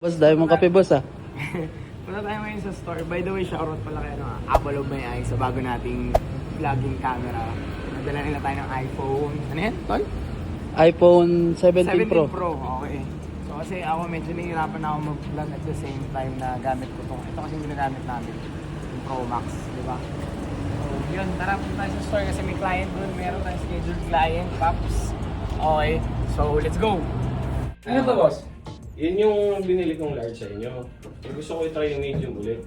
Boss, dahil mong kape, boss, ah. Punta tayo ngayon sa store. By the way, shoutout pala kayo Apple of my eyes sa bago nating vlogging camera. Nadala nila tayo ng iPhone. Ano yan, Tol? iPhone 17 Pro. Okay. So kasi ako medyo nahihirapan ako mag-vlog at the same time na gamit ko to. Ito kasi yung ginagamit namin. Yung Pro Max, di ba? So yun, tara punta tayo sa store kasi may client doon. Meron tayong scheduled client, Paps. Okay, so let's go! Ano to, boss? Yun yung binili kong large sa inyo. Eh, gusto ko i-try yung medium ulit.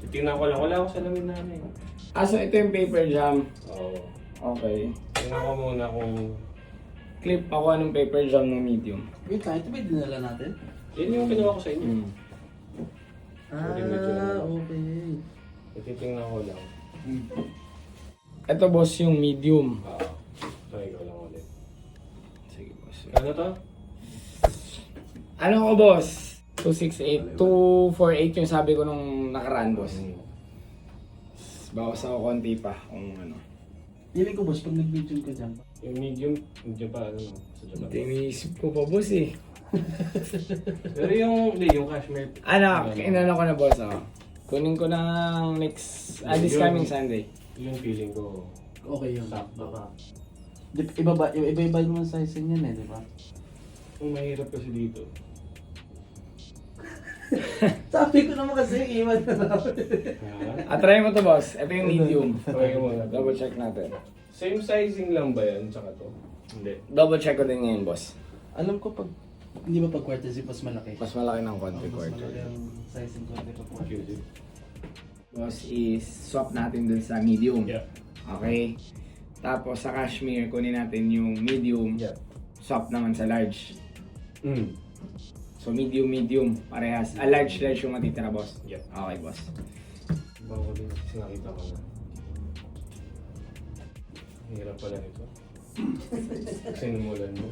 Tingnan ko lang, wala ako sa lamin namin. So ito yung paper jam. Oo. Okay. Tingnan ko muna kung... Clip ako ng paper jam ng medium. Wait lang, ito ba yung dinala natin? Yun yung kinuha ko sa inyo. Okay. Ititingnan ko lang. Ito boss yung medium. Try ko lang ulit. Sige boss. Ano to? Ano ko boss? 268. 248 yung sabi ko nung nakaraan boss. Bawas ako konti pa kung ano. Feeling ko, boss, pag nag-video ka dyan. Yung medium pa, ano, sa Japan. Iniisip ko pa boss eh. Pero yung cashmere. Inano ko na boss ako. Kunin ko ng next, this coming Sunday. Yung feeling ko. Okay yun. Sakto. Baka. Iba-iba naman sizing yan eh, di ba? Yung mahirap kasi dito. Sabi ko naman kasi, iwan na namin. Try mo to boss. Ito yung medium. Try mo na. Double check natin. Same sizing lang ba yan? Tsaka to? Hindi. Double check ko din ngayon boss. Alam ko pag, hindi ba pag quarter zip mas malaki? Mas malaki ng konti Mas quarter. malaki ang sizing quarter pag quarter. Cute. Boss is swap natin dun sa medium. Yeah. Okay. Tapos sa cashmere, kunin natin yung medium. Yeah. Swap naman sa large. Mm. So medium, parehas. Large yung matitira boss. Yeah. Okay boss. Iba ko din kasi nakita ko na. Hirap pala nito. Sinimulan mo.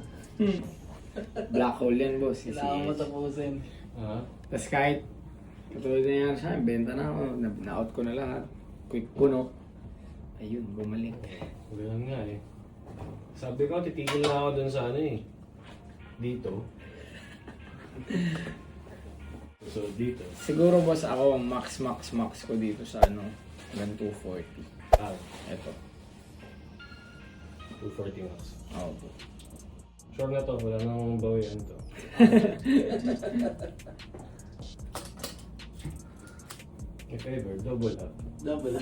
Black hole yan boss. Kailangan mo tapusin. Ha? Tapos kahit katulad na yan siya, benta na ako. Na-out ko na lahat. Quick puno. Ayun, bumalik. Ganun nga eh. Sabi ko, titigil na ako dun sa ano eh. Dito. So dito. Siguro boss ako, max ko dito sa ano, hanggang 240. Ito. 240 max. Oo po. Sure na to, wala nang bawian to. If ever, double up. Double.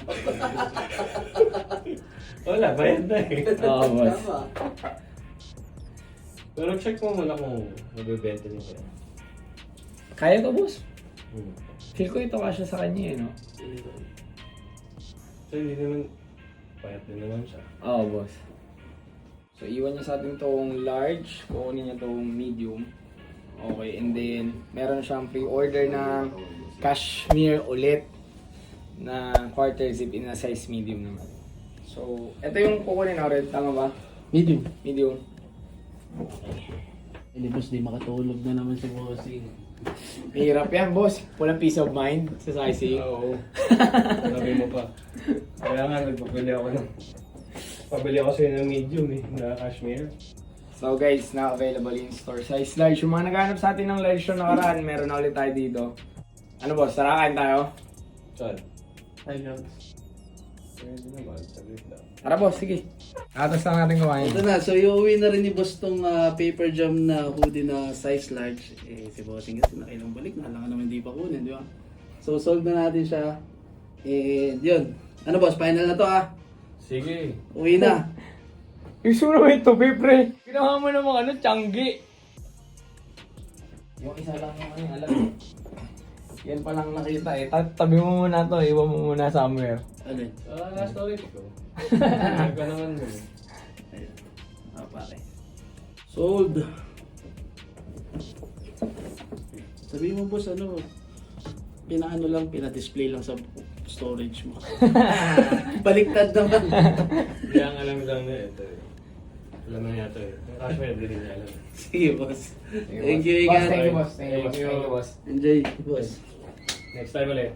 Wala, bayad na eh. Oo boss. Tama. Pero check mo muna kung mabibenta niyo kaya. Kaya to boss. Hmm. Feel ko ito kasya sa kanya eh, no? So hindi naman, payat din naman siya. Oo boss. So iwan niya sa atin tong large, kukunin niya tong medium. Okay, and then meron siyang pre-order ng cashmere ulit na quarter zip in a size medium naman. So, ito yung kukunin na rin, tama ba? Medium. Medium. Hindi boss, di makatulog na naman si bossing. Hirap yan, boss. Walang peace of mind sa sizing. Oo. Sabi mo pa. Kaya nga, nagpapili ako ng... Pabili ako sa'yo ng medium eh, na cashmere. So guys, na available in store size large. Yung mga naghanap sa atin ng large yung nakaraan, meron na ulit tayo dito. Ano boss, tara kain tayo? Saan? Hi guys. Pwede naman, saglit lang. Tara boss, sige. Atas lang natin kumain. Ito na, so iuwi na rin ni boss tong paper jam na hoodie na size large. Eh, si bossing kasi nakailang balik na, alam ka naman hindi pa kunin, di ba? So solve na natin siya. And yun. Ano boss, final na to ah. Sige. Uwi na. Yung sura mo ito, pre. Ginawa mo namang ano, tiyanggi. Yung isa lang yung ano, alam mo. Yan palang nakita eh. Tabi mo muna to, iwan mo muna somewhere. Ano yun? Last storage ko. Hindi ka naman mo. Ayun. Pare. Sold. Sabihin mo boss, ano, pinaano lang, pina-display lang sa storage mo. Baliktad naman. Hindi ang alam lang na ito eh. Alam na yata eh. Yung cashmere, hindi rin niya alam. Sige boss. Sige, Thank boss. you, Boss, Igan. thank you, boss. Thank you, Thank you. boss. Enjoy, boss. Next time ulit.